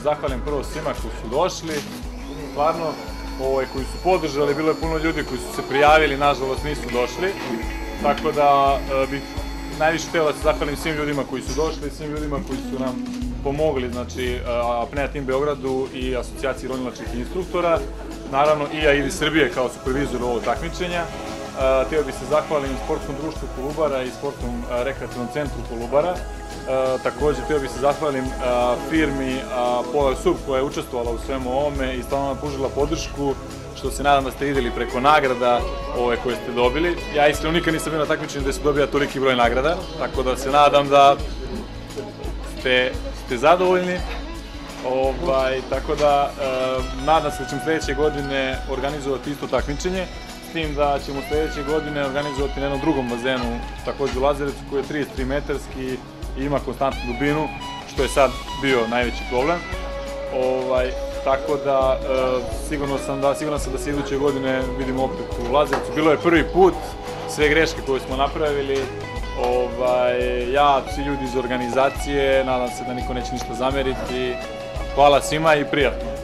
zahvalim prvo svima koji su došli, stvarno, koji su podržali, bilo je puno ljudi koji su se prijavili, nažalost nisu došli, tako da bih najviše hteo da se zahvalim svim ljudima koji su došli, svim ljudima koji su nam pomogli, znači Apnea Tim Beogradu i Asocijaciji ronilačkih instruktora, naravno i AIDI Srbije kao supervizor ovog takmičenja. Hteo bih se zahvalim Sportskom društvu Kolubara i Sportskom rekreativnom centru Kolubara. Takođe, hteo bih se zahvalim firmi Polar Sub koja je učestvovala u svemu ovome i stalno nam pružila podršku, što se nadam da ste videli preko nagrada koje ste dobili. Ja iskreno nikad nisam bio na takmičenju gde se dobija toliki broj nagrada, tako da se nadam da ste zadovoljni. Tako da nadam se da ćemo sledeće godine organizovati isto takmičenje, s tim da ćemo sledeće godine organizovati na jednom drugom bazenu, takođe u Lazarevcu, koji je 33 metarski i ima konstantnu dubinu, što je sad bio najveći problem. Tako da siguran sam da se iduće godine vidimo opet u Lazarevcu. Bilo je prvi put, sve greške koje smo napravili, ja, svi ljudi iz organizacije, nadam se da niko neće ništa zameriti. Hvala svima i prijatno.